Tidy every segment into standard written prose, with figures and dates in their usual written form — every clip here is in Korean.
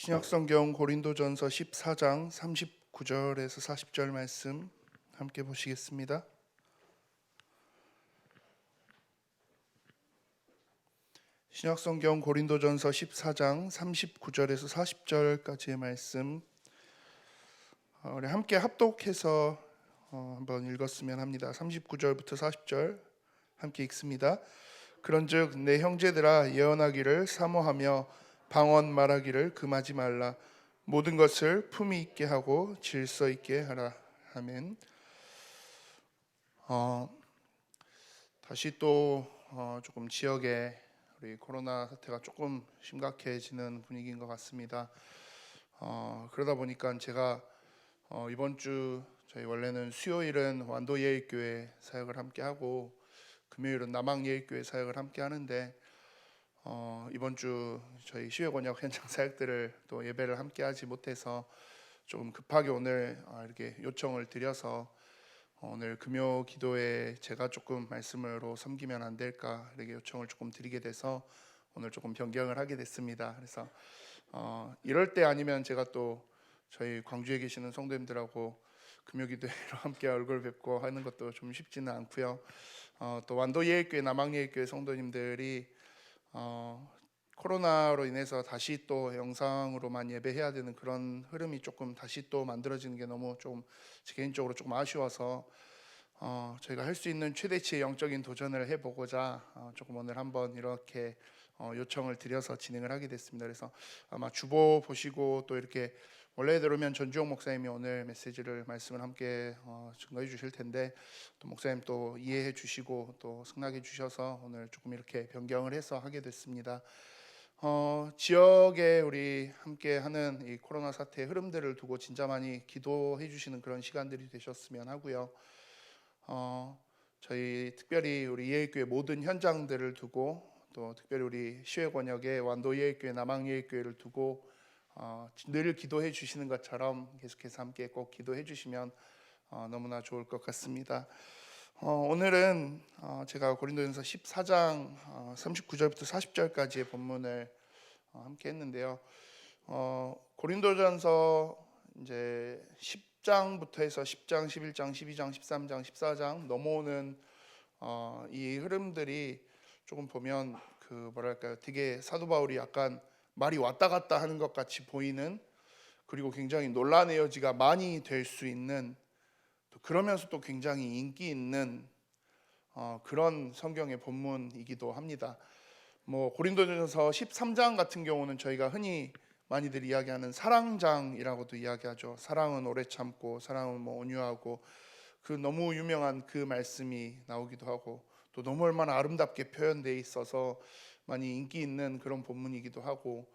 신약성경 고린도전서 14장 39절에서 40절 말씀 함께 보시겠습니다. 신약성경 고린도전서 14장 39절에서 40절까지의 말씀 우리 함께 합독해서 한번 읽었으면 합니다. 39절부터 40절 함께 읽습니다. 그런즉 내 형제들아 예언하기를 사모하며 방언 말하기를 금하지 말라. 모든 것을 품위 있게 하고 질서 있게 하라. 아멘. 다시 또 조금 지역에 우리 코로나 사태가 조금 심각해지는 분위기인 것 같습니다. 그러다 보니까 제가 이번 주 저희 원래는 수요일은 완도 예일교회 사역을 함께 하고 금요일은 남항 예일교회 사역을 함께 하는데 이번 주 저희 시외권역 현장 사역들을 또 예배를 함께 하지 못해서 조금 급하게 오늘 이렇게 요청을 드려서 오늘 금요 기도에 제가 조금 말씀으로 섬기면 안 될까 이렇게 요청을 조금 드리게 돼서 오늘 조금 변경을 하게 됐습니다. 그래서 이럴 때 아니면 제가 또 저희 광주에 계시는 성도님들하고 금요 기도회로 함께 얼굴 뵙고 하는 것도 좀 쉽지는 않고요. 또 완도 예일교회 남항 예일교회 성도님들이 코로나로 인해서 다시 또 영상으로만 예배해야 되는 그런 흐름이 조금 다시 또 만들어지는 게 너무 좀 개인적으로 조금 아쉬워서 저희가 할 수 있는 최대치의 영적인 도전을 해보고자 조금 오늘 한번 이렇게 요청을 드려서 진행을 하게 됐습니다. 그래서 아마 주보 보시고 또 이렇게 원래대로면 전주영 목사님이 오늘 메시지를 말씀을 함께 증거해 주실 텐데 또 목사님 또 이해해 주시고 또 승낙해 주셔서 오늘 조금 이렇게 변경을 해서 하게 됐습니다. 지역에 우리 함께 하는 이 코로나 사태의 흐름들을 두고 진짜 많이 기도해 주시는 그런 시간들이 되셨으면 하고요. 저희 특별히 우리 예일교회 모든 현장들을 두고 또 특별히 우리 시외권역의 완도 예일교회 남항 예일교회를 두고 늘 기도해 주시는 것처럼 계속해서 함께 꼭 기도해 주시면 너무나 좋을 것 같습니다. 오늘은 제가 고린도전서 14장 39절부터 40절까지의 본문을 함께 했는데요. 고린도전서 이제 10장부터 해서 10장, 11장, 12장, 13장, 14장 넘어오는 이 흐름들이 조금 보면 그 뭐랄까요, 되게 사도 바울이 약간 말이 왔다 갔다 하는 것 같이 보이는, 그리고 굉장히 논란의 여지가 많이 될 수 있는, 또 그러면서 또 굉장히 인기 있는 그런 성경의 본문이기도 합니다. 고린도전서 13장 같은 경우는 저희가 흔히 많이들 이야기하는 사랑장이라고도 이야기하죠. 사랑은 오래 참고 사랑은 온유하고, 그 너무 유명한 그 말씀이 나오기도 하고, 또 너무 얼마나 아름답게 표현되어 있어서 많이 인기 있는 그런 본문이기도 하고,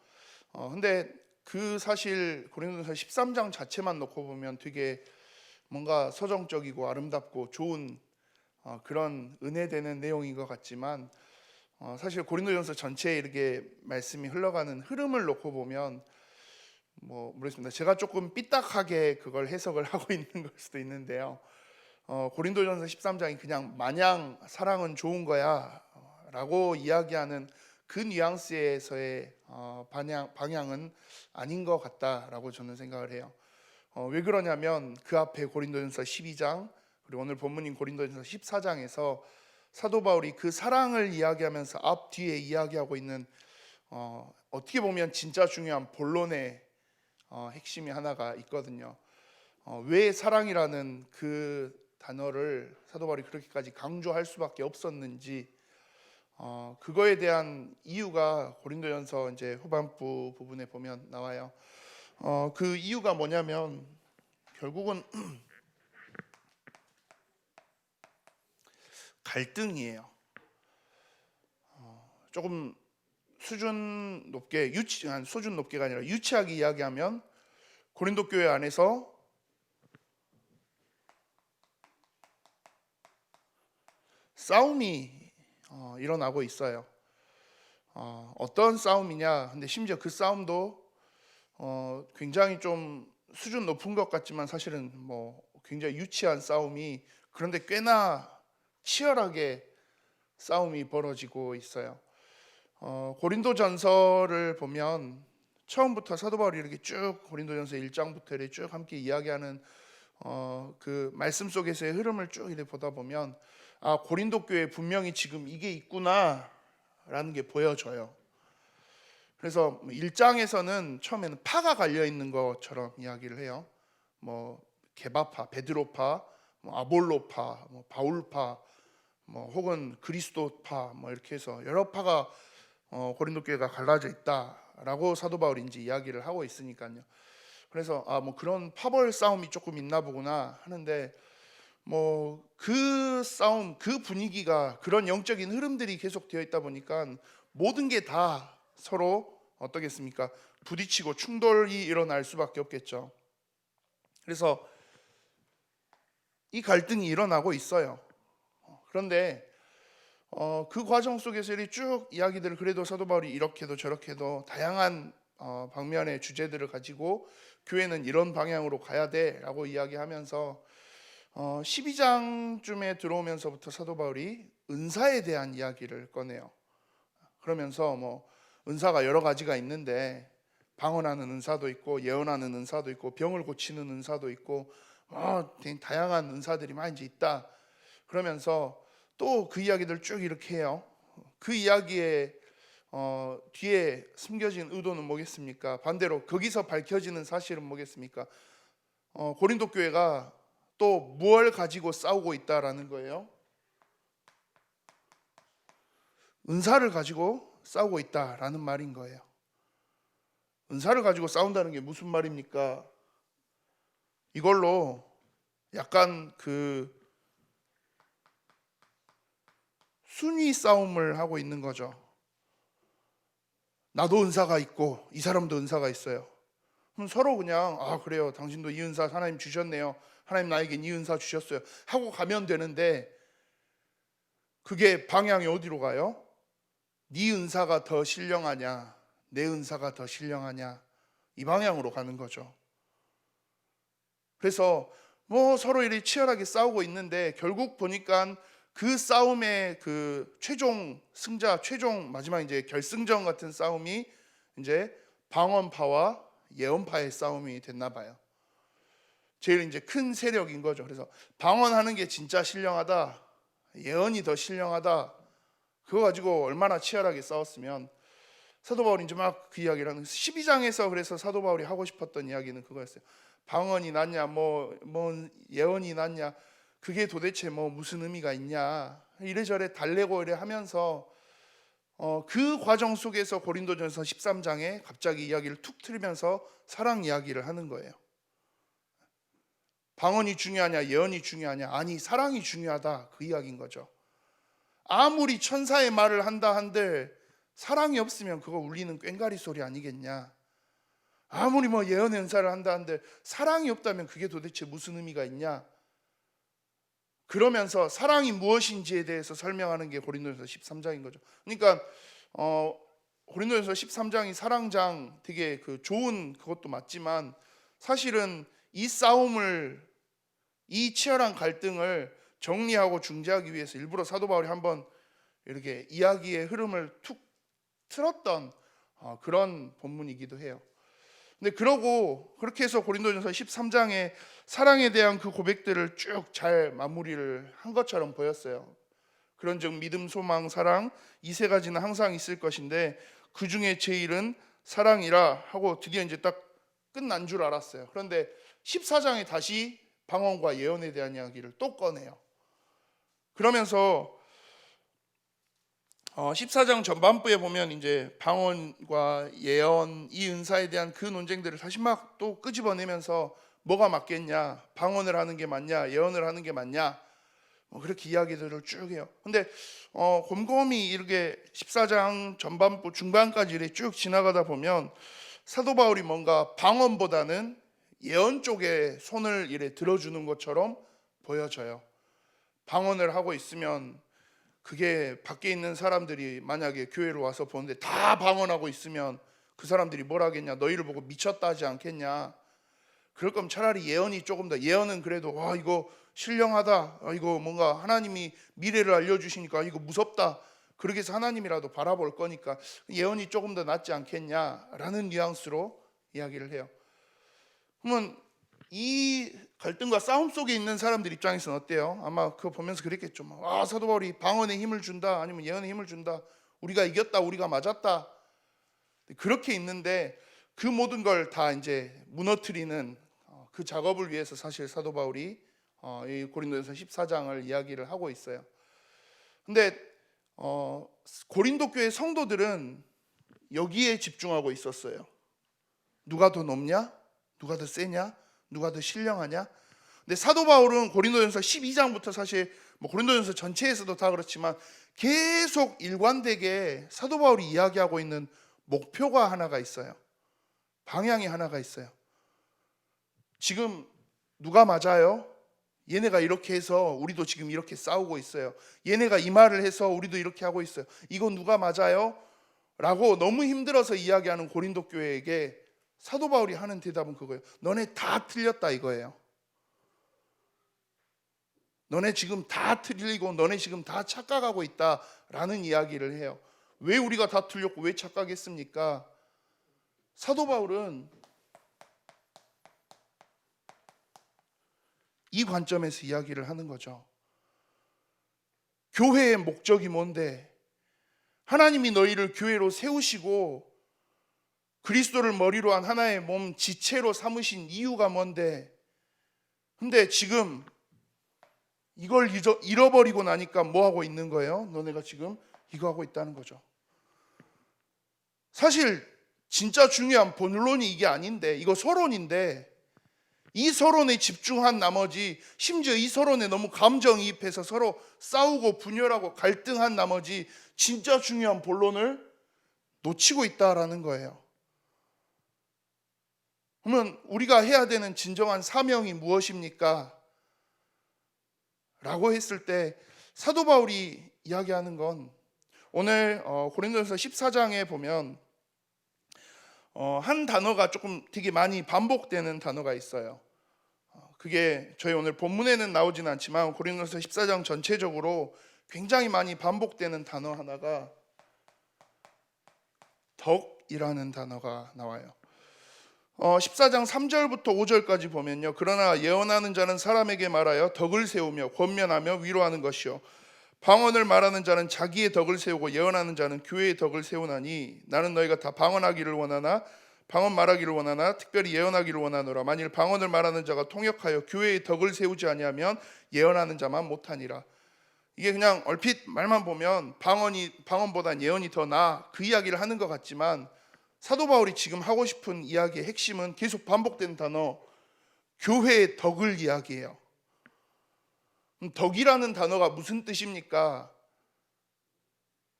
근데 그 사실 고린도전서 13장 자체만 놓고 보면 되게 뭔가 서정적이고 아름답고 좋은 그런 은혜되는 내용인 것 같지만, 사실 고린도전서 전체에 이렇게 말씀이 흘러가는 흐름을 놓고 보면 모르겠습니다. 제가 조금 삐딱하게 그걸 해석을 하고 있는 걸 수도 있는데요. 고린도전서 13장이 그냥 마냥 사랑은 좋은 거야 라고 이야기하는 그 뉘앙스에서의 방향은 아닌 것 같다라고 저는 생각을 해요. 왜 그러냐면 그 앞에 고린도전서 12장 그리고 오늘 본문인 고린도전서 14장에서 사도 바울이 그 사랑을 이야기하면서 앞 뒤에 이야기하고 있는 어떻게 보면 진짜 중요한 본론의 핵심이 하나가 있거든요. 왜 사랑이라는 그 단어를 사도 바울이 그렇게까지 강조할 수밖에 없었는지, 그거에 대한 이유가 고린도전서 이제 후반부 부분에 보면 나와요. 그 이유가 뭐냐면 결국은 갈등이에요. 조금 수준 높게 수준 높게가 아니라 유치하게 이야기하면 고린도 교회 안에서 싸움이 일어나고 있어요. 어떤 싸움이냐? 근데 심지어 그 싸움도 굉장히 좀 수준 높은 것 같지만 사실은 굉장히 유치한 싸움이, 그런데 꽤나 치열하게 싸움이 벌어지고 있어요. 고린도전서를 보면 처음부터 사도 바울이 이렇게 쭉 고린도전서 1장부터 이렇게 쭉 함께 이야기하는 그 말씀 속에서의 흐름을 쭉 이렇게 보다 보면 아, 고린도 교회에 분명히 지금 이게 있구나라는 게 보여져요. 그래서 1장에서는 처음에는 파가 갈려 있는 것처럼 이야기를 해요. 뭐 게바파, 베드로파, 뭐 아볼로파, 뭐 바울파, 뭐 혹은 그리스도파, 뭐 이렇게 해서 여러 파가 고린도 교회가 갈라져 있다라고 사도 바울이 이제 이야기를 하고 있으니까요. 그래서 아, 뭐 그런 파벌 싸움이 조금 있나 보구나 하는데 뭐 그 싸움, 그 분위기가 그런 영적인 흐름들이 계속 되어 있다 보니까 모든 게 다 서로 어떻겠습니까? 부딪히고 충돌이 일어날 수밖에 없겠죠. 그래서 이 갈등이 일어나고 있어요. 그런데 그 과정 속에서 이 쭉 이야기들을 그래도 사도 바울이 이렇게도 저렇게도 다양한 방면의 주제들을 가지고 교회는 이런 방향으로 가야 돼라고 이야기하면서 12장쯤에 들어오면서부터 사도 바울이 은사에 대한 이야기를 꺼내요. 그러면서 뭐 은사가 여러 가지가 있는데 방언하는 은사도 있고 예언하는 은사도 있고 병을 고치는 은사도 있고 다양한 은사들이 많이 이제 있다. 그러면서 또 그 이야기들 쭉 이렇게 해요. 그 이야기의 뒤에 숨겨진 의도는 뭐겠습니까? 반대로 거기서 밝혀지는 사실은 뭐겠습니까? 고린도 교회가 또 무엇을 가지고 싸우고 있다라는 거예요. 은사를 가지고 싸우고 있다라는 말인 거예요. 은사를 가지고 싸운다는 게 무슨 말입니까? 이걸로 약간 그 순위 싸움을 하고 있는 거죠. 나도 은사가 있고 이 사람도 은사가 있어요. 그럼 서로 그냥 아 그래요, 당신도 이 은사 하나님 주셨네요, 하나님 나에게 이 은사 주셨어요 하고 가면 되는데 그게 방향이 어디로 가요? 네 은사가 더 신령하냐, 내 은사가 더 신령하냐, 이 방향으로 가는 거죠. 그래서 뭐 서로 이렇게 치열하게 싸우고 있는데 결국 보니까 그 싸움의 그 최종 승자, 최종 마지막 이제 결승전 같은 싸움이 이제 방언파와 예언파의 싸움이 됐나 봐요. 제일 이제 큰 세력인 거죠. 그래서 방언하는 게 진짜 신령하다, 예언이 더 신령하다, 그거 가지고 얼마나 치열하게 싸웠으면 사도 바울이 이제 막 그 이야기를 하는 12장에서 그래서 사도 바울이 하고 싶었던 이야기는 그거였어요. 방언이 낫냐 뭐 예언이 낫냐, 그게 도대체 뭐 무슨 의미가 있냐, 이래저래 달래고 이래 하면서 그 과정 속에서 고린도전서 13장에 갑자기 이야기를 툭 틀면서 사랑 이야기를 하는 거예요. 방언이 중요하냐 예언이 중요하냐, 아니 사랑이 중요하다, 그 이야기인 거죠. 아무리 천사의 말을 한다 한들 사랑이 없으면 그거 울리는 꽹과리 소리 아니겠냐. 아무리 뭐 예언 연사를 한다 한들 사랑이 없다면 그게 도대체 무슨 의미가 있냐. 그러면서 사랑이 무엇인지에 대해서 설명하는 게 고린도전서 13장인 거죠. 그러니까 고린도전서 13장이 사랑장, 되게 그 좋은 그것도 맞지만 사실은 이 싸움을, 이 치열한 갈등을 정리하고 중재하기 위해서 일부러 사도 바울이 한번 이렇게 이야기의 흐름을 툭 틀었던 그런 본문이기도 해요. 근데 그러고 그렇게 해서 고린도전서 13장에 사랑에 대한 그 고백들을 쭉 잘 마무리를 한 것처럼 보였어요. 그런즉 믿음, 소망, 사랑, 이 세 가지는 항상 있을 것인데 그 중에 제일은 사랑이라 하고 드디어 이제 딱 끝난 줄 알았어요. 그런데 14장에 다시 방언과 예언에 대한 이야기를 또 꺼내요. 그러면서 14장 전반부에 보면 이제 방언과 예언, 이 은사에 대한 그 논쟁들을 다시 막 또 끄집어내면서 뭐가 맞겠냐, 방언을 하는 게 맞냐, 예언을 하는 게 맞냐, 그렇게 이야기들을 쭉 해요. 근데 곰곰이 이렇게 14장 전반부 중반까지 이렇게 쭉 지나가다 보면 사도 바울이 뭔가 방언보다는 예언 쪽에 손을 이렇게 들어주는 것처럼 보여져요. 방언을 하고 있으면 그게 밖에 있는 사람들이 만약에 교회로 와서 보는데 다 방언하고 있으면 그 사람들이 뭘 하겠냐, 너희를 보고 미쳤다 하지 않겠냐. 그럴 거면 차라리 예언이 조금 더, 예언은 그래도 와 이거 신령하다, 이거 뭔가 하나님이 미래를 알려주시니까 이거 무섭다, 그러기 위해서 하나님이라도 바라볼 거니까 예언이 조금 더 낫지 않겠냐라는 뉘앙스로 이야기를 해요. 그러면 이 갈등과 싸움 속에 있는 사람들 입장에서는 어때요? 아마 그거 보면서 그랬겠죠. 사도 바울이 방언에 힘을 준다, 아니면 예언에 힘을 준다, 우리가 이겼다, 우리가 맞았다, 그렇게 있는데 그 모든 걸 다 이제 무너뜨리는 그 작업을 위해서 사실 사도 바울이 이 고린도전서 14장을 이야기를 하고 있어요. 근데 고린도 교회 성도들은 여기에 집중하고 있었어요. 누가 더 높냐? 누가 더 세냐? 누가 더 신령하냐? 근데 사도 바울은 고린도전서 12장부터 사실 고린도전서 전체에서도 다 그렇지만 계속 일관되게 사도 바울이 이야기하고 있는 목표가 하나가 있어요. 방향이 하나가 있어요. 지금 누가 맞아요? 얘네가 이렇게 해서 우리도 지금 이렇게 싸우고 있어요. 얘네가 이 말을 해서 우리도 이렇게 하고 있어요. 이거 누가 맞아요? 라고 너무 힘들어서 이야기하는 고린도 교회에게 사도 바울이 하는 대답은 그거예요. 너네 다 틀렸다 이거예요. 너네 지금 다 틀리고 너네 지금 다 착각하고 있다라는 이야기를 해요. 왜 우리가 다 틀렸고 왜 착각했습니까? 사도 바울은 이 관점에서 이야기를 하는 거죠. 교회의 목적이 뭔데? 하나님이 너희를 교회로 세우시고 그리스도를 머리로 한 하나의 몸 지체로 삼으신 이유가 뭔데? 근데 지금 이걸 잃어버리고 나니까 뭐 하고 있는 거예요? 너네가 지금 이거 하고 있다는 거죠. 사실 진짜 중요한 본론이 이게 아닌데, 이거 서론인데, 이 서론에 집중한 나머지, 심지어 이 서론에 너무 감정이입해서 서로 싸우고 분열하고 갈등한 나머지 진짜 중요한 본론을 놓치고 있다라는 거예요. 그러면 우리가 해야 되는 진정한 사명이 무엇입니까? 라고 했을 때 사도 바울이 이야기하는 건 오늘 고린도전서 14장에 보면 한 단어가 조금 되게 많이 반복되는 단어가 있어요. 그게 저희 오늘 본문에는 나오진 않지만 고린도전서 14장 전체적으로 굉장히 많이 반복되는 단어 하나가 덕이라는 단어가 나와요. 14장 3절부터 5절까지 보면요, 그러나 예언하는 자는 사람에게 말하여 덕을 세우며 권면하며 위로하는 것이요, 방언을 말하는 자는 자기의 덕을 세우고 예언하는 자는 교회의 덕을 세우나니 나는 너희가 다 방언하기를 원하나 방언 말하기를 원하나 특별히 예언하기를 원하노라. 만일 방언을 말하는 자가 통역하여 교회의 덕을 세우지 아니하면 예언하는 자만 못하니라. 이게 그냥 얼핏 말만 보면 방언보단 예언이 더 나아, 그 이야기를 하는 것 같지만 사도 바울이 지금 하고 싶은 이야기의 핵심은 계속 반복된 단어 교회의 덕을 이야기해요. 덕이라는 단어가 무슨 뜻입니까?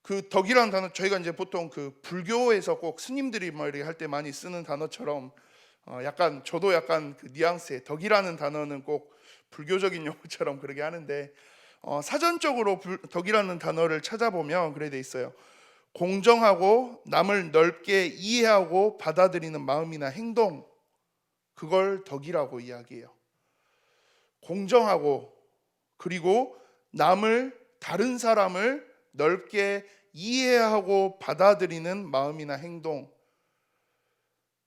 그 덕이라는 단어 저희가 이제 보통 그 불교에서 꼭 스님들이 뭐 이렇게 할 때 많이 쓰는 단어처럼 약간 저도 약간 그 뉘앙스의 덕이라는 단어는 꼭 불교적인 용어처럼 그러게 하는데 사전적으로 덕이라는 단어를 찾아보면 그래 돼 있어요. 공정하고 남을 넓게 이해하고 받아들이는 마음이나 행동, 그걸 덕이라고 이야기해요. 공정하고 그리고 다른 사람을 넓게 이해하고 받아들이는 마음이나 행동.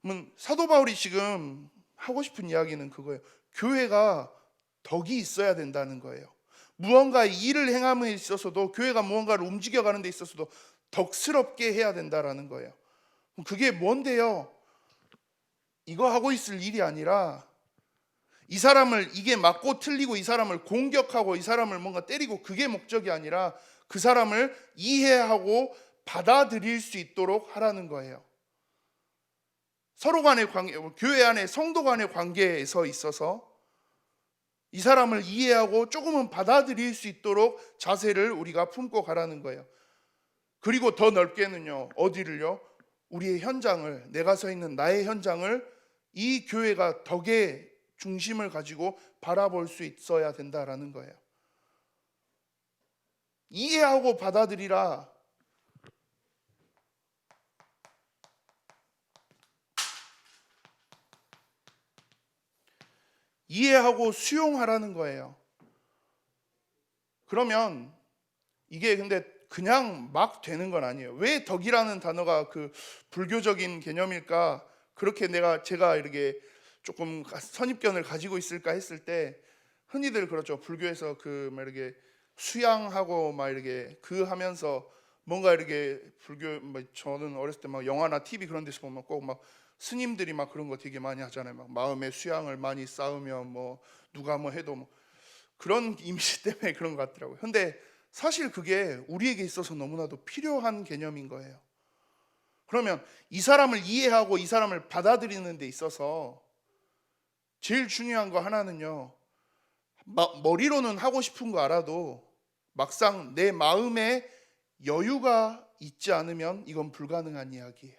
그러면 사도 바울이 지금 하고 싶은 이야기는 그거예요. 교회가 덕이 있어야 된다는 거예요. 무언가 일을 행함에 있어서도, 교회가 무언가를 움직여가는 데 있어서도 덕스럽게 해야 된다라는 거예요. 그게 뭔데요? 이거 하고 있을 일이 아니라 이 사람을 이게 맞고 틀리고 이 사람을 공격하고 이 사람을 뭔가 때리고, 그게 목적이 아니라 그 사람을 이해하고 받아들일 수 있도록 하라는 거예요. 서로 간의 관계, 교회 안에 성도 간의 관계에서 있어서 이 사람을 이해하고 조금은 받아들일 수 있도록 자세를 우리가 품고 가라는 거예요. 그리고 더 넓게는요, 어디를요? 우리의 현장을, 내가 서 있는 나의 현장을 이 교회가 덕의 중심을 가지고 바라볼 수 있어야 된다라는 거예요. 이해하고 받아들이라. 이해하고 수용하라는 거예요. 그러면 이게 근데 그냥 막 되는 건 아니에요. 왜 덕이라는 단어가 그 불교적인 개념일까? 그렇게 제가 이렇게 조금 선입견을 가지고 있을까 했을 때, 흔히들 그렇죠. 불교에서 그 막 이렇게 수양하고 막 이렇게 그 하면서 뭔가 이렇게 불교 뭐 저는 어렸을 때 막 영화나 TV 그런 데서 보면 꼭 막 스님들이 막 그런 거 되게 많이 하잖아요. 막 마음의 수양을 많이 쌓으면 뭐 누가 뭐 해도 뭐 그런 이미지 때문에 그런 것 같더라고요. 근데 사실 그게 우리에게 있어서 너무나도 필요한 개념인 거예요. 그러면 이 사람을 이해하고 이 사람을 받아들이는 데 있어서 제일 중요한 거 하나는요, 머리로는 하고 싶은 거 알아도 막상 내 마음에 여유가 있지 않으면 이건 불가능한 이야기예요.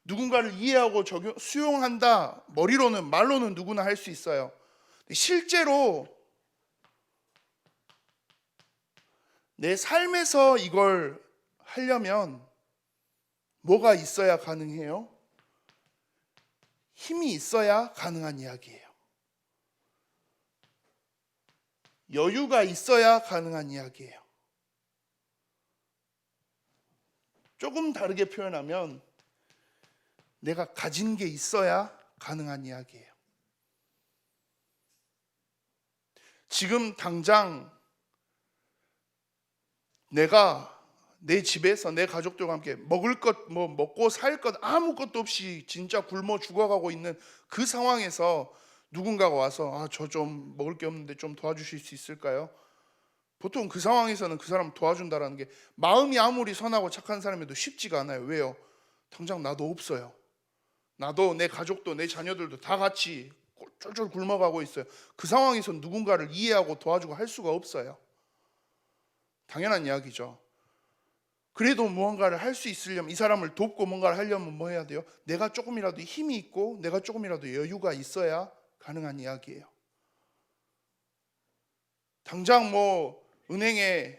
누군가를 이해하고 수용한다, 머리로는 말로는 누구나 할 수 있어요. 실제로 내 삶에서 이걸 하려면 뭐가 있어야 가능해요? 힘이 있어야 가능한 이야기예요. 여유가 있어야 가능한 이야기예요. 조금 다르게 표현하면 내가 가진 게 있어야 가능한 이야기예요. 지금 당장 내가 내 집에서 내 가족들과 함께 먹을 것, 뭐 먹고 살 것 아무것도 없이 진짜 굶어 죽어가고 있는 그 상황에서 누군가가 와서 저 좀 먹을 게 없는데 좀 도와주실 수 있을까요? 보통 그 상황에서는 그 사람 도와준다라는 게 마음이 아무리 선하고 착한 사람에도 쉽지가 않아요. 왜요? 당장 나도 없어요. 나도 내 가족도 내 자녀들도 다 같이 쫄쫄 굶어가고 있어요. 그 상황에서 누군가를 이해하고 도와주고 할 수가 없어요. 당연한 이야기죠. 그래도 무언가를 할 수 있으려면, 이 사람을 돕고 뭔가를 하려면 뭐 해야 돼요? 내가 조금이라도 힘이 있고 내가 조금이라도 여유가 있어야 가능한 이야기예요. 당장 뭐 은행에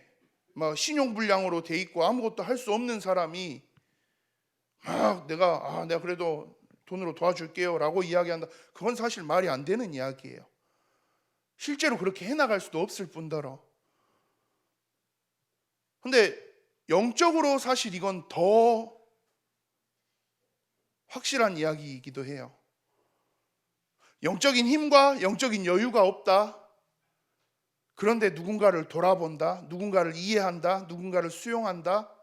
막 신용불량으로 돼 있고 아무것도 할 수 없는 사람이 막 내가 그래도 돈으로 도와줄게요 라고 이야기한다. 그건 사실 말이 안 되는 이야기예요. 실제로 그렇게 해나갈 수도 없을 뿐더러. 근데 영적으로 사실 이건 더 확실한 이야기이기도 해요. 영적인 힘과 영적인 여유가 없다. 그런데 누군가를 돌아본다, 누군가를 이해한다, 누군가를 수용한다.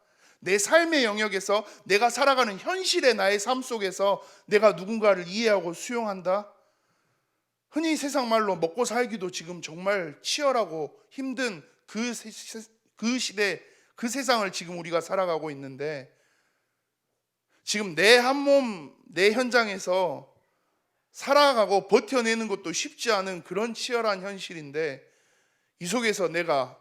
내 삶의 영역에서 내가 살아가는 현실의 나의 삶 속에서 내가 누군가를 이해하고 수용한다. 흔히 세상 말로 먹고 살기도 지금 정말 치열하고 힘든 그 시대, 그 세상을 지금 우리가 살아가고 있는데, 지금 내 한 몸, 내 현장에서 살아가고 버텨내는 것도 쉽지 않은 그런 치열한 현실인데, 이 속에서 내가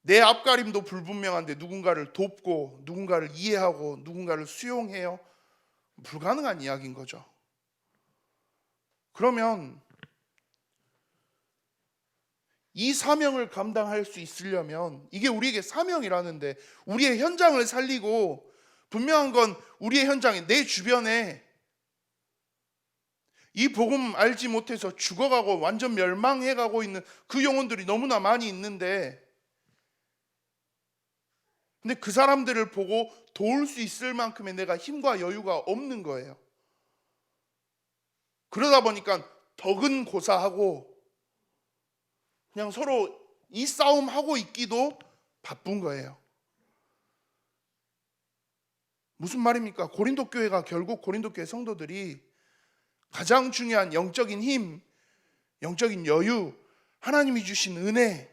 내 앞가림도 불분명한데 누군가를 돕고 누군가를 이해하고 누군가를 수용해요? 불가능한 이야기인 거죠. 그러면 이 사명을 감당할 수 있으려면, 이게 우리에게 사명이라는데, 우리의 현장을 살리고, 분명한 건 우리의 현장에, 내 주변에 이 복음 알지 못해서 죽어가고 완전 멸망해가고 있는 그 영혼들이 너무나 많이 있는데, 근데 그 사람들을 보고 도울 수 있을 만큼의 내가 힘과 여유가 없는 거예요. 그러다 보니까 덕은 고사하고 그냥 서로 이 싸움 하고 있기도 바쁜 거예요. 무슨 말입니까? 고린도 교회가 결국 고린도 교회 성도들이 가장 중요한 영적인 힘, 영적인 여유, 하나님이 주신 은혜,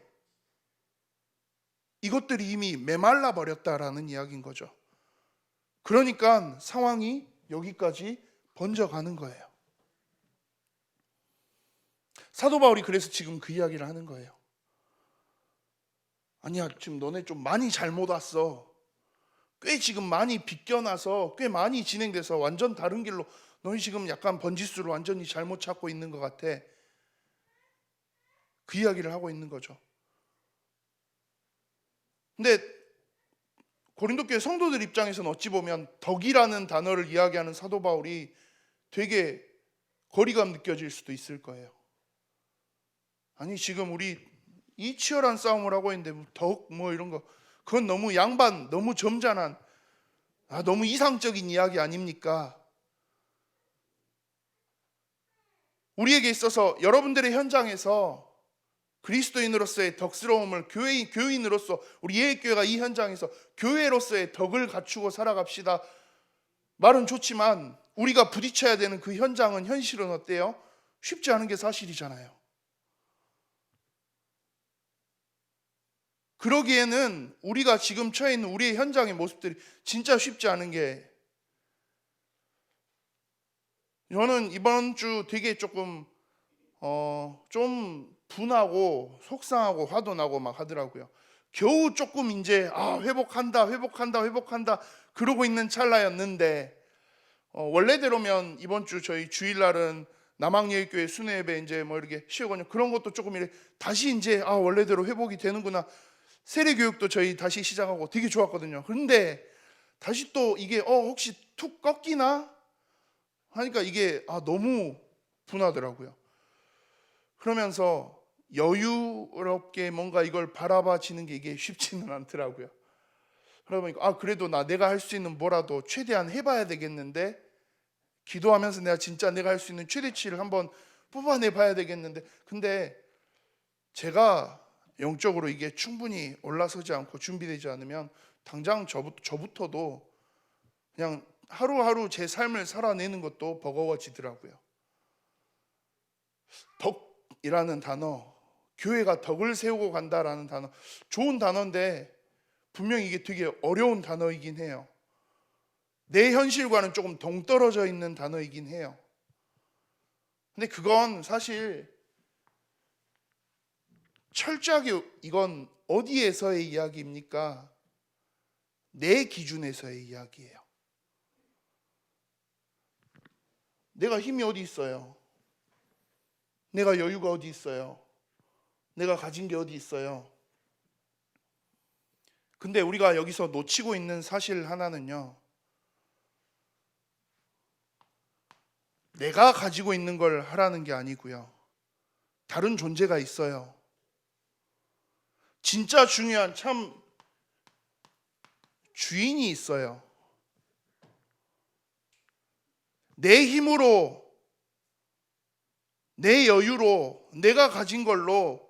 이것들이 이미 메말라 버렸다라는 이야기인 거죠. 그러니까 상황이 여기까지 번져가는 거예요. 사도 바울이 그래서 지금 그 이야기를 하는 거예요. 아니야, 지금 너네 좀 많이 잘못 왔어. 꽤 지금 많이 비껴나서 꽤 많이 진행돼서 완전 다른 길로, 너희 지금 약간 번지수를 완전히 잘못 찾고 있는 것 같아. 그 이야기를 하고 있는 거죠. 근데 고린도 교회 성도들 입장에서는 어찌 보면 덕이라는 단어를 이야기하는 사도 바울이 되게 거리감 느껴질 수도 있을 거예요. 아니, 지금 우리 이 치열한 싸움을 하고 있는데 덕 뭐 이런 거, 그건 너무 양반, 너무 점잖은, 너무 이상적인 이야기 아닙니까? 우리에게 있어서 여러분들의 현장에서 그리스도인으로서의 덕스러움을, 교인으로서 우리 예의교회가 이 현장에서 교회로서의 덕을 갖추고 살아갑시다. 말은 좋지만 우리가 부딪혀야 되는 그 현장은, 현실은 어때요? 쉽지 않은 게 사실이잖아요. 그러기에는 우리가 지금 처해 있는 우리의 현장의 모습들이 진짜 쉽지 않은 게, 저는 이번 주 되게 조금 좀 분하고 속상하고 화도 나고 막 하더라고요. 겨우 조금 이제 회복한다 그러고 있는 찰나였는데, 원래대로면 이번 주 저희 주일날은 남학예의교회 순회예배 이제 뭐 이렇게 쉬거든요. 그런 것도 조금 이렇게 다시 이제 원래대로 회복이 되는구나. 세례교육도 저희 다시 시작하고 되게 좋았거든요. 그런데 다시 또 이게 혹시 툭 꺾이나 하니까 이게 너무 분하더라고요. 그러면서 여유롭게 뭔가 이걸 바라봐지는 게 이게 쉽지는 않더라고요. 그러다 보니까 그래도 내가 할 수 있는 뭐라도 최대한 해봐야 되겠는데, 기도하면서 내가 할 수 있는 최대치를 한번 뽑아내 봐야 되겠는데, 근데 제가 영적으로 이게 충분히 올라서지 않고 준비되지 않으면 당장 저부터도 그냥 하루하루 제 삶을 살아내는 것도 버거워지더라고요. 덕이라는 단어, 교회가 덕을 세우고 간다라는 단어, 좋은 단어인데 분명히 이게 되게 어려운 단어이긴 해요. 내 현실과는 조금 동떨어져 있는 단어이긴 해요. 근데 그건 사실 철저하게 이건 어디에서의 이야기입니까? 내 기준에서의 이야기예요. 내가 힘이 어디 있어요? 내가 여유가 어디 있어요? 내가 가진 게 어디 있어요? 근데 우리가 여기서 놓치고 있는 사실 하나는요, 내가 가지고 있는 걸 하라는 게 아니고요, 다른 존재가 있어요. 진짜 중요한 참 주인이 있어요. 내 힘으로, 내 여유로, 내가 가진 걸로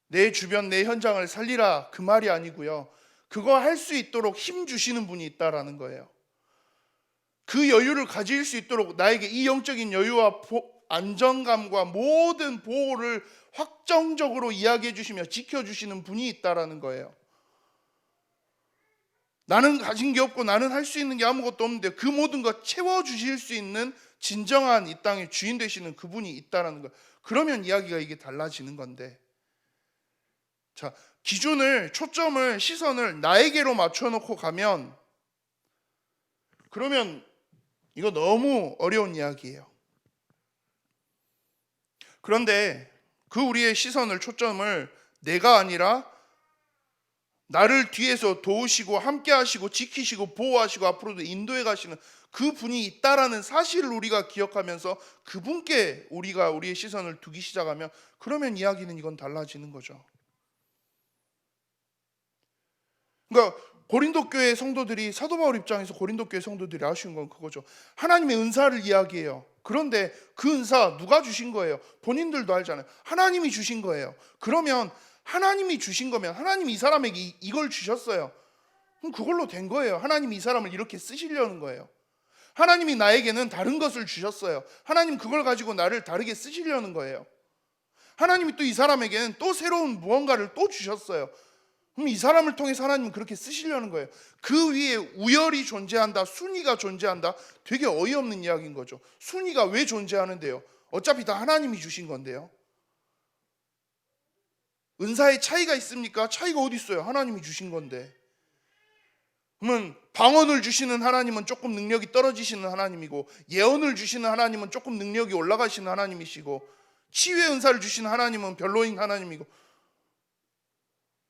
내 주변, 내 현장을 살리라, 그 말이 아니고요, 그거 할 수 있도록 힘 주시는 분이 있다라는 거예요. 그 여유를 가질 수 있도록 나에게 이 영적인 여유와 안정감과 모든 보호를 확정적으로 이야기해 주시며 지켜주시는 분이 있다라는 거예요. 나는 가진 게 없고 나는 할 수 있는 게 아무것도 없는데 그 모든 것 채워주실 수 있는 진정한 이 땅의 주인 되시는 그분이 있다라는 거예요. 그러면 이야기가 이게 달라지는 건데, 자, 기준을, 초점을, 시선을 나에게로 맞춰놓고 가면, 그러면 이거 너무 어려운 이야기예요. 그런데 그 우리의 시선을, 초점을 내가 아니라 나를 뒤에서 도우시고 함께 하시고 지키시고 보호하시고 앞으로도 인도해 가시는 그 분이 있다라는 사실을 우리가 기억하면서 그분께 우리가 우리의 시선을 두기 시작하면, 그러면 이야기는 이건 달라지는 거죠. 그러니까 고린도 교회 성도들이, 사도 바울 입장에서 고린도 교회 성도들이 아쉬운 건 그거죠. 하나님의 은사를 이야기해요. 그런데 그 은사 누가 주신 거예요? 본인들도 알잖아요. 하나님이 주신 거예요. 그러면 하나님이 주신 거면 하나님이 이 사람에게 이걸 주셨어요. 그럼 그걸로 된 거예요. 하나님이 이 사람을 이렇게 쓰시려는 거예요. 하나님이 나에게는 다른 것을 주셨어요. 하나님 그걸 가지고 나를 다르게 쓰시려는 거예요. 하나님이 또 이 사람에게는 또 새로운 무언가를 또 주셨어요. 그럼 이 사람을 통해서 하나님은 그렇게 쓰시려는 거예요. 그 위에 우열이 존재한다, 순위가 존재한다, 되게 어이없는 이야기인 거죠. 순위가 왜 존재하는데요? 어차피 다 하나님이 주신 건데요. 은사에 차이가 있습니까? 차이가 어디 있어요? 하나님이 주신 건데. 그러면 방언을 주시는 하나님은 조금 능력이 떨어지시는 하나님이고, 예언을 주시는 하나님은 조금 능력이 올라가시는 하나님이시고, 치유의 은사를 주시는 하나님은 별로인 하나님이고,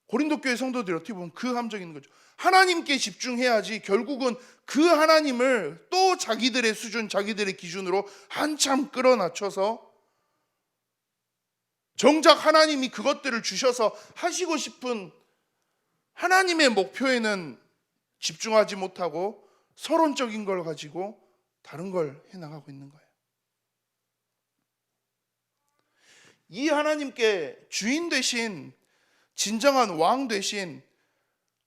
고린도 교회 성도들이 어떻게 보면 그 함정이 있는 거죠. 하나님께 집중해야지 결국은 그 하나님을 또 자기들의 수준, 자기들의 기준으로 한참 끌어낮춰서 정작 하나님이 그것들을 주셔서 하시고 싶은 하나님의 목표에는 집중하지 못하고 서론적인 걸 가지고 다른 걸 해나가고 있는 거예요. 이 하나님께 주인 되신, 진정한 왕 되신,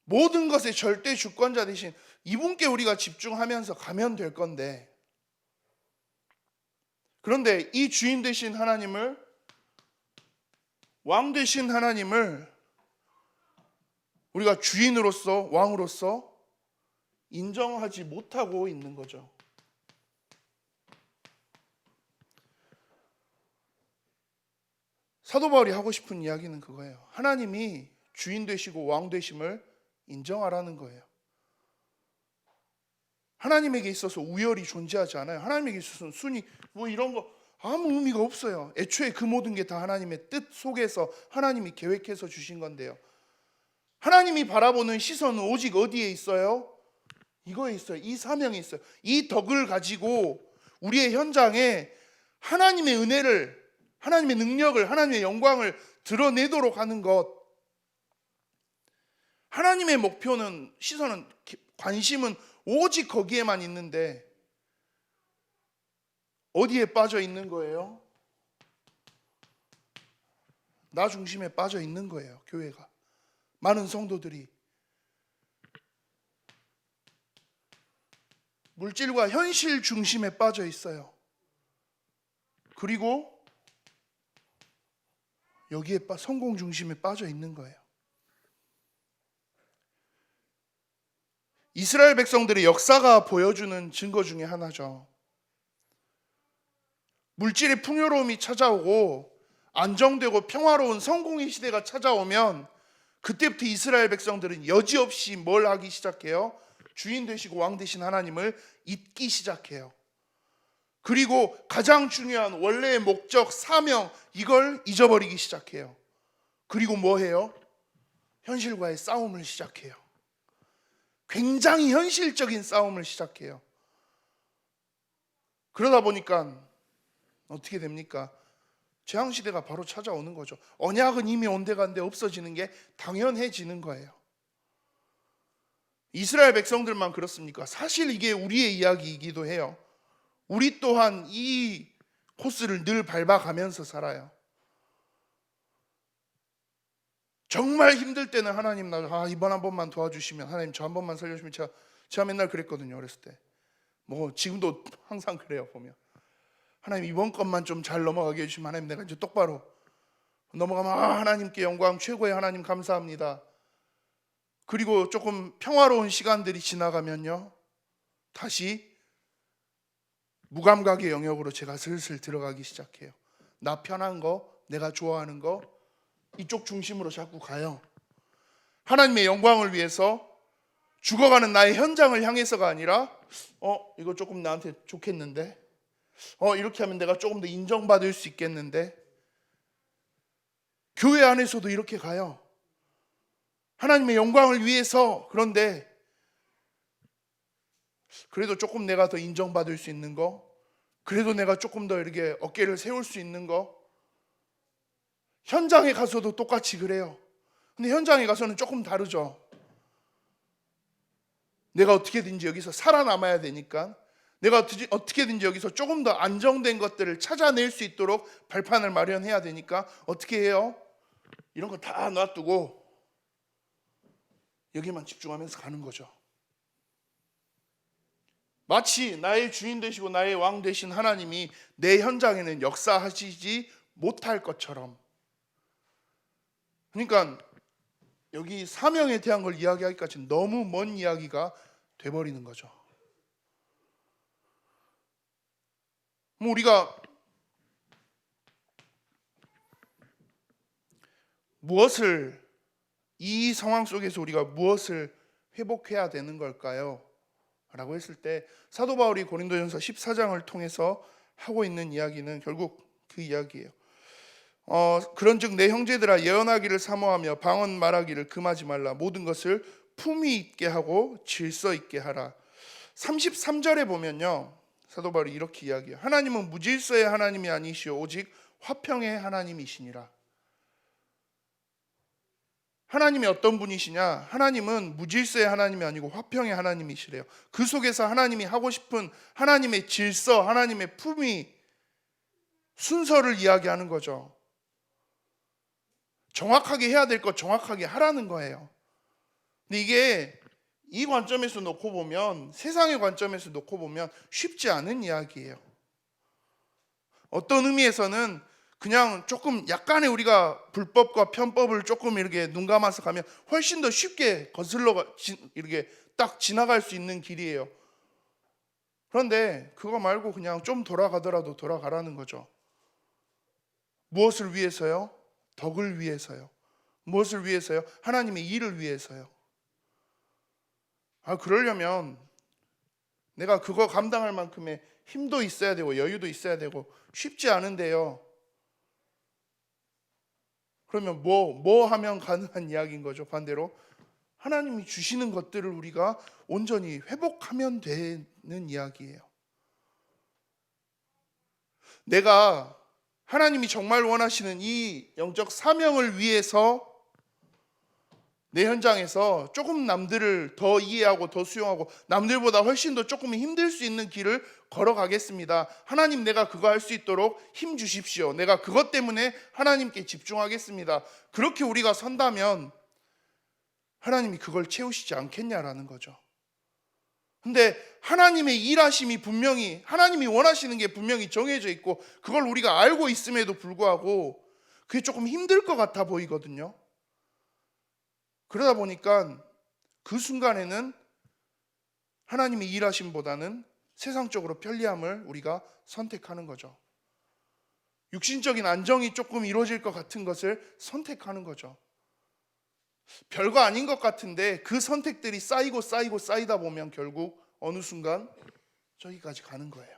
모든 것의 절대 주권자 되신 이분께 우리가 집중하면서 가면 될 건데, 그런데 이 주인 되신 하나님을, 왕 되신 하나님을 우리가 주인으로서, 왕으로서 인정하지 못하고 있는 거죠. 사도 바울이 하고 싶은 이야기는 그거예요. 하나님이 주인 되시고 왕 되심을 인정하라는 거예요. 하나님에게 있어서 우열이 존재하지 않아요. 하나님에게 있어서는 순위 뭐 이런 거 아무 의미가 없어요. 애초에 그 모든 게 다 하나님의 뜻 속에서 하나님이 계획해서 주신 건데요. 하나님이 바라보는 시선은 오직 어디에 있어요? 이거에 있어요. 이 사명에 있어요. 이 덕을 가지고 우리의 현장에 하나님의 은혜를, 하나님의 능력을, 하나님의 영광을 드러내도록 하는 것. 하나님의 목표는, 시선은, 관심은 오직 거기에만 있는데 어디에 빠져 있는 거예요? 나 중심에 빠져 있는 거예요. 교회가, 많은 성도들이 물질과 현실 중심에 빠져 있어요. 그리고 여기에 성공 중심에 빠져 있는 거예요. 이스라엘 백성들의 역사가 보여주는 증거 중에 하나죠. 물질의 풍요로움이 찾아오고 안정되고 평화로운 성공의 시대가 찾아오면 그때부터 이스라엘 백성들은 여지없이 뭘 하기 시작해요? 주인 되시고 왕 되신 하나님을 잊기 시작해요. 그리고 가장 중요한 원래의 목적, 사명, 이걸 잊어버리기 시작해요. 그리고 뭐 해요? 현실과의 싸움을 시작해요. 굉장히 현실적인 싸움을 시작해요. 그러다 보니까 어떻게 됩니까? 재앙시대가 바로 찾아오는 거죠. 언약은 이미 온데간데 없어지는 게 당연해지는 거예요. 이스라엘 백성들만 그렇습니까? 사실 이게 우리의 이야기이기도 해요. 우리 또한 이 코스를 늘 밟아가면서 살아요. 정말 힘들 때는 하나님 나 이번 한 번만 도와주시면, 하나님 저 한 번만 살려주시면, 제가 맨날 그랬거든요. 어렸을 때. 뭐 지금도 항상 그래요. 보면 하나님 이번 것만 좀 잘 넘어가게 해주시면, 하나님 내가 이제 똑바로 넘어가면 하나님께 영광, 최고의 하나님 감사합니다. 그리고 조금 평화로운 시간들이 지나가면요, 다시 무감각의 영역으로 제가 슬슬 들어가기 시작해요. 나 편한 거, 내가 좋아하는 거, 이쪽 중심으로 자꾸 가요. 하나님의 영광을 위해서 죽어가는 나의 현장을 향해서가 아니라 이거 조금 나한테 좋겠는데, 이렇게 하면 내가 조금 더 인정받을 수 있겠는데, 교회 안에서도 이렇게 가요. 하나님의 영광을 위해서. 그런데 그래도 조금 내가 더 인정받을 수 있는 거, 그래도 내가 조금 더 이렇게 어깨를 세울 수 있는 거, 현장에 가서도 똑같이 그래요. 근데 현장에 가서는 조금 다르죠. 내가 어떻게든지 여기서 살아남아야 되니까, 내가 어떻게든지 여기서 조금 더 안정된 것들을 찾아낼 수 있도록 발판을 마련해야 되니까 어떻게 해요? 이런 거 다 놔두고 여기만 집중하면서 가는 거죠. 마치 나의 주인 되시고 나의 왕 되신 하나님이 내 현장에는 역사하시지 못할 것처럼. 그러니까 여기 사명에 대한 걸 이야기하기까지 너무 먼 이야기가 돼버리는 거죠. 우리가 무엇을, 이 상황 속에서 우리가 무엇을 회복해야 되는 걸까요? 라고 했을 때 사도 바울이 고린도전서 14장을 통해서 하고 있는 이야기는 결국 그 이야기예요. 그런즉 내 형제들아, 예언하기를 사모하며 방언 말하기를 금하지 말라. 모든 것을 품위 있게 하고 질서 있게 하라. 33절에 보면요, 사도 바울이 이렇게 이야기해요. 하나님은 무질서의 하나님이 아니시오 오직 화평의 하나님이시니라. 하나님이 어떤 분이시냐? 하나님은 무질서의 하나님이 아니고 화평의 하나님이시래요. 그 속에서 하나님이 하고 싶은 하나님의 질서, 하나님의 품위, 순서를 이야기하는 거죠. 정확하게 해야 될 것 정확하게 하라는 거예요. 근데 이게 이 관점에서 놓고 보면, 세상의 관점에서 놓고 보면 쉽지 않은 이야기예요. 어떤 의미에서는 그냥 조금 약간의 우리가 불법과 편법을 조금 이렇게 눈 감아서 가면 훨씬 더 쉽게 이렇게 딱 지나갈 수 있는 길이에요. 그런데 그거 말고 그냥 좀 돌아가더라도 돌아가라는 거죠. 무엇을 위해서요? 덕을 위해서요. 무엇을 위해서요? 하나님의 일을 위해서요. 그러려면 내가 그거 감당할 만큼의 힘도 있어야 되고 여유도 있어야 되고 쉽지 않은데요. 그러면 뭐 하면 가능한 이야기인 거죠? 반대로 하나님이 주시는 것들을 우리가 온전히 회복하면 되는 이야기예요. 내가 하나님이 정말 원하시는 이 영적 사명을 위해서 내 현장에서 조금 남들을 더 이해하고 더 수용하고 남들보다 훨씬 더 조금 힘들 수 있는 길을 걸어가겠습니다. 하나님, 내가 그거 할 수 있도록 힘 주십시오. 내가 그것 때문에 하나님께 집중하겠습니다. 그렇게 우리가 선다면 하나님이 그걸 채우시지 않겠냐라는 거죠. 근데 하나님의 일하심이 분명히, 하나님이 원하시는 게 분명히 정해져 있고 그걸 우리가 알고 있음에도 불구하고 그게 조금 힘들 것 같아 보이거든요. 그러다 보니까 그 순간에는 하나님의 일하심보다는 세상적으로 편리함을 우리가 선택하는 거죠. 육신적인 안정이 조금 이루어질 것 같은 것을 선택하는 거죠. 별거 아닌 것 같은데 그 선택들이 쌓이다 보면 결국 어느 순간 저기까지 가는 거예요.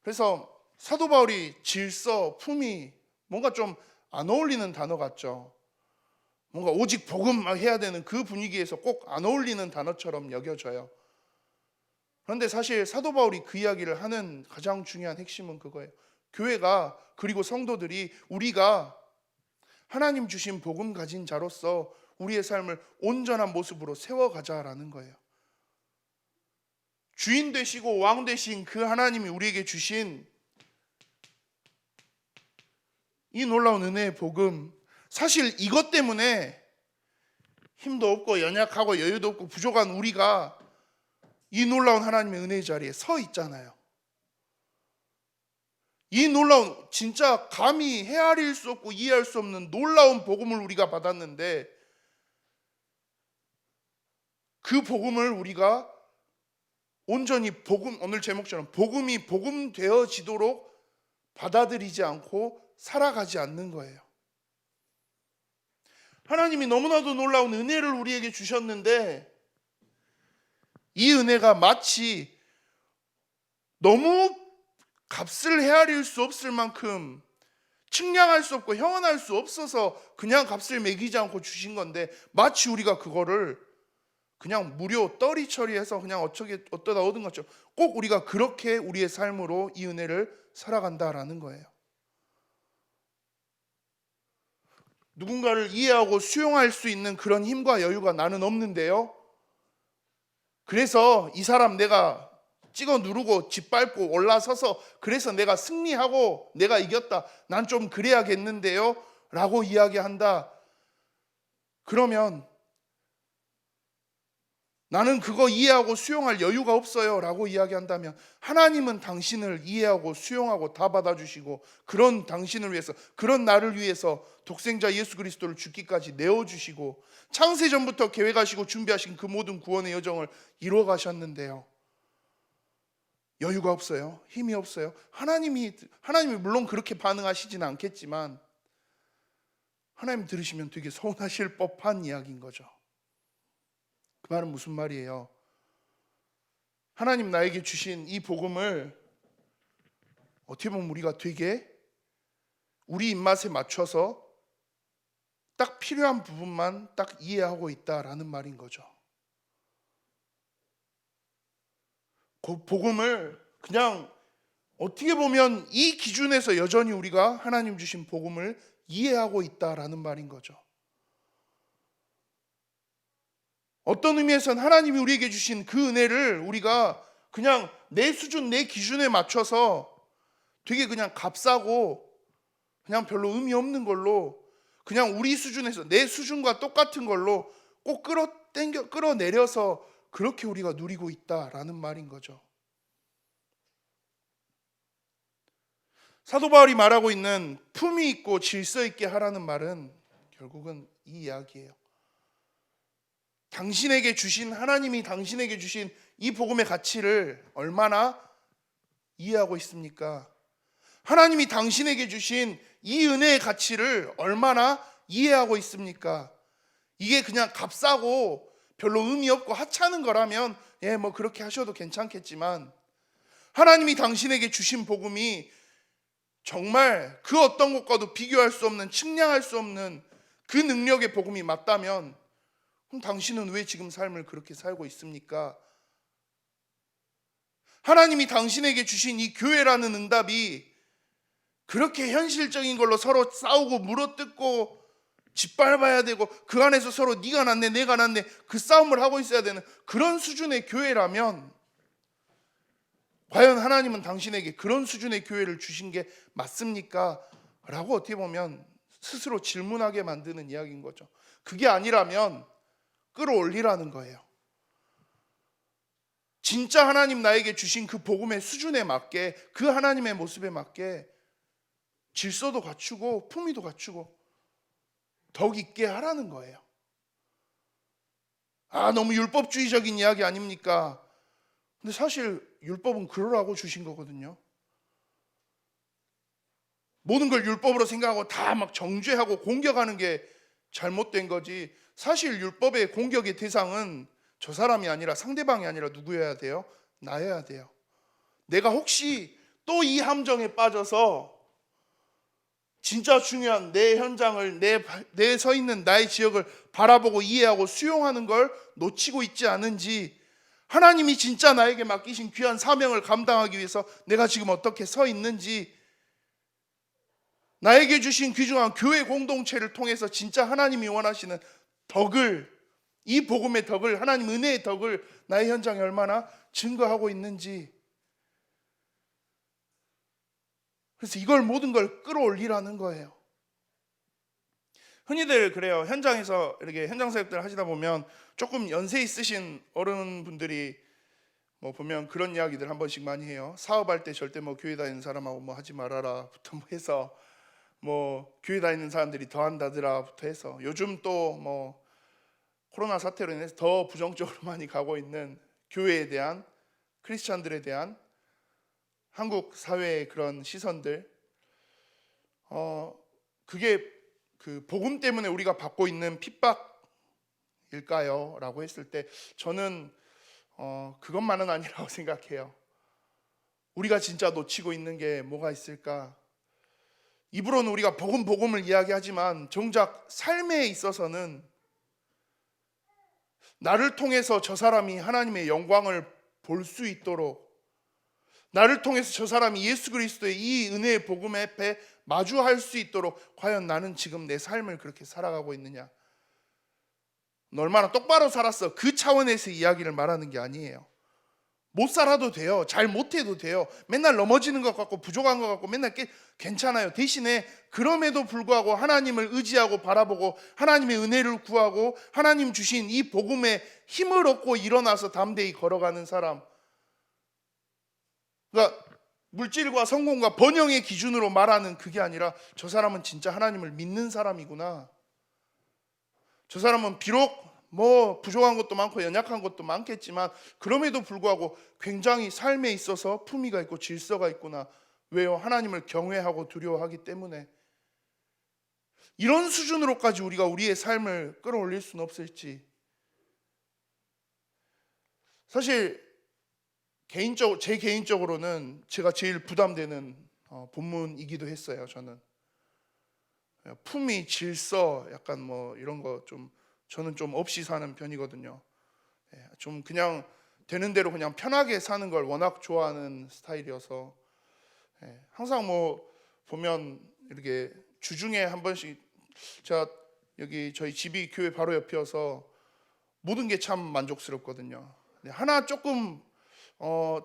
그래서 사도 바울이 질서, 품위, 뭔가 좀 안 어울리는 단어 같죠. 뭔가 오직 복음만 해야 되는 그 분위기에서 꼭 안 어울리는 단어처럼 여겨져요. 그런데 사실 사도 바울이 그 이야기를 하는 가장 중요한 핵심은 그거예요. 교회가, 그리고 성도들이, 우리가 하나님 주신 복음 가진 자로서 우리의 삶을 온전한 모습으로 세워가자라는 거예요. 주인 되시고 왕 되신 그 하나님이 우리에게 주신 이 놀라운 은혜의 복음, 사실 이것 때문에 힘도 없고 연약하고 여유도 없고 부족한 우리가 이 놀라운 하나님의 은혜의 자리에 서 있잖아요. 이 놀라운, 진짜 감히 헤아릴 수 없고 이해할 수 없는 놀라운 복음을 우리가 받았는데 그 복음을 우리가 온전히 오늘 제목처럼 복음이 복음 되어지도록 받아들이지 않고 살아가지 않는 거예요. 하나님이 너무나도 놀라운 은혜를 우리에게 주셨는데 이 은혜가 마치 너무 값을 헤아릴 수 없을 만큼 측량할 수 없고 형언할 수 없어서 그냥 값을 매기지 않고 주신 건데, 마치 우리가 그거를 그냥 무료 떨이 처리해서 그냥 어쩌다 얻은 것처럼 꼭 우리가 그렇게 우리의 삶으로 이 은혜를 살아간다라는 거예요. 누군가를 이해하고 수용할 수 있는 그런 힘과 여유가 나는 없는데요. 그래서 이 사람 내가 찍어 누르고 짓밟고 올라서서 그래서 내가 승리하고 내가 이겼다, 난 좀 그래야겠는데요 라고 이야기한다. 그러면 나는 그거 이해하고 수용할 여유가 없어요 라고 이야기한다면, 하나님은 당신을 이해하고 수용하고 다 받아주시고 그런 당신을 위해서, 그런 나를 위해서 독생자 예수 그리스도를 죽기까지 내어주시고 창세전부터 계획하시고 준비하신 그 모든 구원의 여정을 이루어 가셨는데요, 여유가 없어요? 힘이 없어요? 하나님이 물론 그렇게 반응하시지는 않겠지만 하나님 들으시면 되게 서운하실 법한 이야기인 거죠. 그 말은 무슨 말이에요? 하나님 나에게 주신 이 복음을 어떻게 보면 우리가 되게 우리 입맛에 맞춰서 딱 필요한 부분만 딱 이해하고 있다라는 말인 거죠. 그 복음을 그냥 어떻게 보면 이 기준에서 여전히 우리가 하나님 주신 복음을 이해하고 있다라는 말인 거죠. 어떤 의미에서는 하나님이 우리에게 주신 그 은혜를 우리가 그냥 내 수준, 내 기준에 맞춰서 되게 그냥 값싸고 그냥 별로 의미 없는 걸로, 그냥 우리 수준에서 내 수준과 똑같은 걸로 꼭 끌어내려서 그렇게 우리가 누리고 있다라는 말인 거죠. 사도 바울이 말하고 있는 품위 있고 질서 있게 하라는 말은 결국은 이 이야기예요. 당신에게 주신, 하나님이 당신에게 주신 이 복음의 가치를 얼마나 이해하고 있습니까? 하나님이 당신에게 주신 이 은혜의 가치를 얼마나 이해하고 있습니까? 이게 그냥 값싸고 별로 의미 없고 하찮은 거라면 뭐 그렇게 하셔도 괜찮겠지만, 하나님이 당신에게 주신 복음이 정말 그 어떤 것과도 비교할 수 없는, 측량할 수 없는 그 능력의 복음이 맞다면, 그럼 당신은 왜 지금 삶을 그렇게 살고 있습니까? 하나님이 당신에게 주신 이 교회라는 응답이 그렇게 현실적인 걸로 서로 싸우고 물어뜯고 짓밟아야 되고 그 안에서 서로 네가 낫네 내가 낫네 그 싸움을 하고 있어야 되는 그런 수준의 교회라면, 과연 하나님은 당신에게 그런 수준의 교회를 주신 게 맞습니까? 라고 어떻게 보면 스스로 질문하게 만드는 이야기인 거죠. 그게 아니라면 끌어올리라는 거예요. 진짜 하나님 나에게 주신 그 복음의 수준에 맞게, 그 하나님의 모습에 맞게 질서도 갖추고 품위도 갖추고 덕 있게 하라는 거예요. 너무 율법주의적인 이야기 아닙니까? 근데 사실 율법은 그러라고 주신 거거든요. 모든 걸 율법으로 생각하고 다 막 정죄하고 공격하는 게 잘못된 거지. 사실 율법의 공격의 대상은 저 사람이 아니라, 상대방이 아니라 누구여야 돼요? 나여야 돼요. 내가 혹시 또 이 함정에 빠져서 진짜 중요한 내 현장을, 내 서 있는 나의 지역을 바라보고 이해하고 수용하는 걸 놓치고 있지 않은지, 하나님이 진짜 나에게 맡기신 귀한 사명을 감당하기 위해서 내가 지금 어떻게 서 있는지, 나에게 주신 귀중한 교회 공동체를 통해서 진짜 하나님이 원하시는 덕을, 이 복음의 덕을, 하나님 은혜의 덕을 나의 현장에 얼마나 증거하고 있는지, 그래서 이걸 모든 걸 끌어올리라는 거예요. 흔히들 그래요. 현장에서 이렇게 현장 사역들 하시다 보면 조금 연세 있으신 어른분들이 뭐 보면 그런 이야기들 한 번씩 많이 해요. 사업할 때 절대 뭐 교회 다니는 사람하고 뭐 하지 말아라부터 해서, 뭐 교회 다니는 사람들이 더 한다더라부터 해서, 요즘 또 뭐 코로나 사태로 인해서 더 부정적으로 많이 가고 있는 교회에 대한, 크리스찬들에 대한 한국 사회의 그런 시선들, 그게 그 복음 때문에 우리가 받고 있는 핍박일까요? 라고 했을 때 저는 그것만은 아니라고 생각해요. 우리가 진짜 놓치고 있는 게 뭐가 있을까? 입으로는 우리가 복음을 이야기하지만 정작 삶에 있어서는 나를 통해서 저 사람이 하나님의 영광을 볼 수 있도록, 나를 통해서 저 사람이 예수 그리스도의 이 은혜의 복음 앞에 마주할 수 있도록 과연 나는 지금 내 삶을 그렇게 살아가고 있느냐, 너 얼마나 똑바로 살았어, 그 차원에서 이야기를 말하는 게 아니에요. 못 살아도 돼요. 잘 못해도 돼요. 맨날 넘어지는 것 같고 부족한 것 같고 맨날 괜찮아요. 대신에 그럼에도 불구하고 하나님을 의지하고 바라보고 하나님의 은혜를 구하고 하나님 주신 이 복음에 힘을 얻고 일어나서 담대히 걸어가는 사람, 그러니까 물질과 성공과 번영의 기준으로 말하는 그게 아니라, 저 사람은 진짜 하나님을 믿는 사람이구나, 저 사람은 비록 뭐 부족한 것도 많고 연약한 것도 많겠지만 그럼에도 불구하고 굉장히 삶에 있어서 품위가 있고 질서가 있구나. 왜요? 하나님을 경외하고 두려워하기 때문에. 이런 수준으로까지 우리가 우리의 삶을 끌어올릴 수는 없을지. 사실 제 개인적으로는 제가 제일 부담되는 본문이기도 했어요. 저는 품위, 질서, 약간 뭐 이런 거 저는 좀 없이 사는 편이거든요. 좀 그냥 되는 대로 그냥 편하게 사는 걸 워낙 좋아하는 스타일이어서, 항상 뭐 보면 이렇게 주중에 한 번씩, 제가 여기 저희 집이 교회 바로 옆이어서 모든 게 참 만족스럽거든요. 하나 조금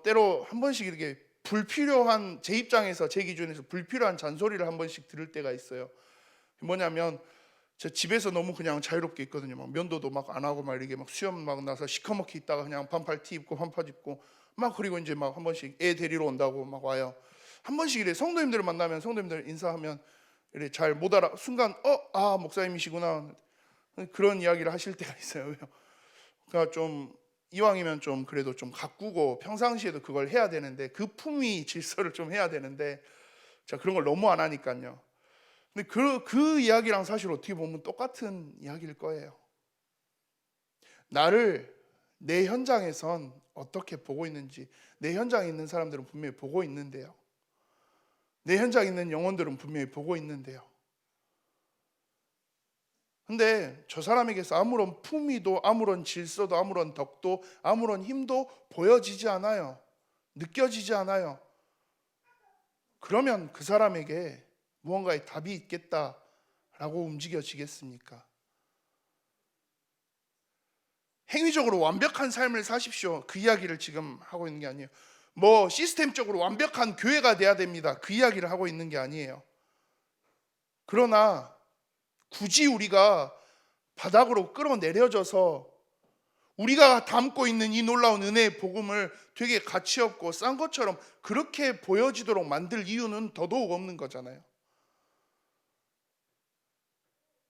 때로 한 번씩 이렇게 불필요한, 제 입장에서 제 기준에서 불필요한 잔소리를 한 번씩 들을 때가 있어요. 뭐냐면 제 집에서 너무 그냥 자유롭게 있거든요. 막 면도도 막 안 하고 막 이렇게 막 수염 막 나서 시커멓게 있다가 그냥 반팔 티 입고 반팔 입고 막, 그리고 이제 막 한 번씩 애 데리러 온다고 막 와요. 한 번씩 이래 성도님들을 만나면 성도님들 인사하면 이래 잘 못 알아, 순간 목사님이시구나, 그런 이야기를 하실 때가 있어요. 왜요? 그러니까 좀 이왕이면 좀 그래도 좀 가꾸고 평상시에도 그걸 해야 되는데, 그 품위 질서를 좀 해야 되는데 자, 그런 걸 너무 안 하니까요. 근데 그 이야기랑 사실 어떻게 보면 똑같은 이야기일 거예요. 나를 내 현장에선 어떻게 보고 있는지, 내 현장에 있는 사람들은 분명히 보고 있는데요. 내 현장에 있는 영혼들은 분명히 보고 있는데요. 근데 저 사람에게서 아무런 품위도 아무런 질서도 아무런 덕도 아무런 힘도 보여지지 않아요. 느껴지지 않아요. 그러면 그 사람에게 무언가의 답이 있겠다라고 움직여지겠습니까? 행위적으로 완벽한 삶을 사십시오, 그 이야기를 지금 하고 있는 게 아니에요. 뭐 시스템적으로 완벽한 교회가 돼야 됩니다, 그 이야기를 하고 있는 게 아니에요. 그러나 굳이 우리가 바닥으로 끌어내려져서 우리가 담고 있는 이 놀라운 은혜의 복음을 되게 가치 없고 싼 것처럼 그렇게 보여지도록 만들 이유는 더더욱 없는 거잖아요.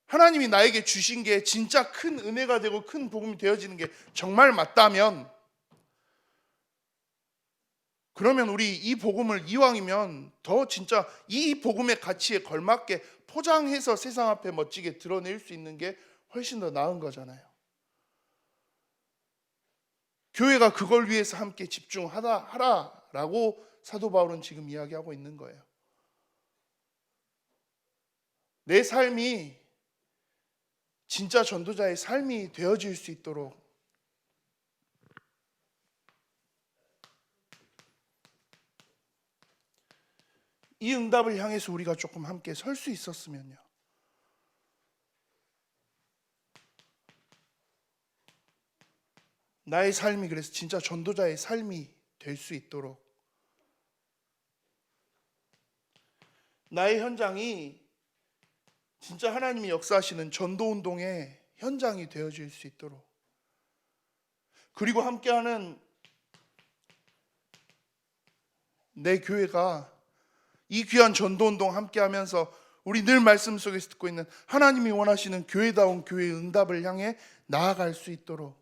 하나님이 나에게 주신 게 진짜 큰 은혜가 되고 큰 복음이 되어지는 게 정말 맞다면, 그러면 우리 이 복음을 이왕이면 더 진짜 이 복음의 가치에 걸맞게 포장해서 세상 앞에 멋지게 드러낼 수 있는 게 훨씬 더 나은 거잖아요. 교회가 그걸 위해서 함께 집중하라라고 사도 바울은 지금 이야기하고 있는 거예요. 내 삶이 진짜 전도자의 삶이 되어질 수 있도록 이 응답을 향해서 우리가 조금 함께 설 수 있었으면요. 나의 삶이 그래서 진짜 전도자의 삶이 될 수 있도록, 나의 현장이 진짜 하나님이 역사하시는 전도운동의 현장이 되어질 수 있도록, 그리고 함께하는 내 교회가 이 귀한 전도운동 함께하면서 우리 늘 말씀 속에서 듣고 있는 하나님이 원하시는 교회다운 교회의 응답을 향해 나아갈 수 있도록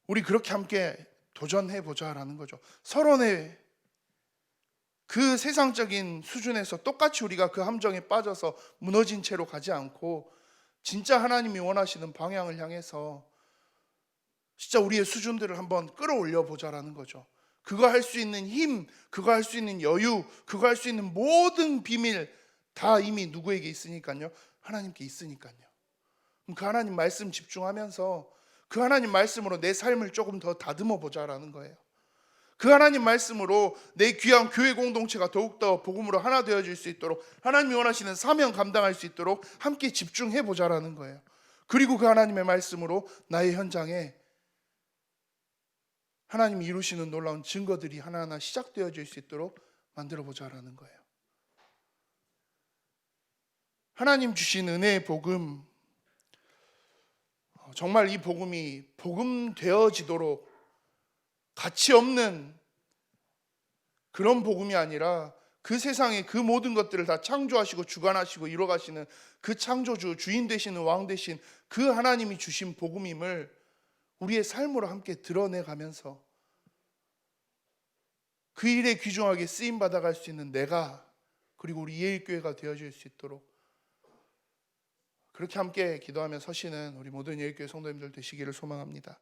우리 그렇게 함께 도전해 보자라는 거죠. 서론의 그 세상적인 수준에서 똑같이 우리가 그 함정에 빠져서 무너진 채로 가지 않고 진짜 하나님이 원하시는 방향을 향해서 진짜 우리의 수준들을 한번 끌어올려 보자라는 거죠. 그거 할 수 있는 힘, 그거 할 수 있는 여유, 그거 할 수 있는 모든 비밀 다 이미 누구에게 있으니까요? 하나님께 있으니까요. 그럼 그 하나님 말씀 집중하면서 그 하나님 말씀으로 내 삶을 조금 더 다듬어 보자라는 거예요. 그 하나님 말씀으로 내 귀한 교회 공동체가 더욱더 복음으로 하나 되어질 수 있도록, 하나님이 원하시는 사명 감당할 수 있도록 함께 집중해 보자라는 거예요. 그리고 그 하나님의 말씀으로 나의 현장에 하나님이 이루시는 놀라운 증거들이 하나하나 시작되어질 수 있도록 만들어 보자라는 거예요. 하나님 주신 은혜의 복음, 정말 이 복음이 복음 되어지도록 가치 없는 그런 복음이 아니라 그 세상의 그 모든 것들을 다 창조하시고 주관하시고 이뤄가시는 그 창조주, 주인 되시는 왕 되신 그 하나님이 주신 복음임을 우리의 삶으로 함께 드러내가면서 그 일에 귀중하게 쓰임 받아갈 수 있는 내가, 그리고 우리 예일교회가 되어질 수 있도록 그렇게 함께 기도하며 서시는 우리 모든 예일교회 성도님들 되시기를 소망합니다.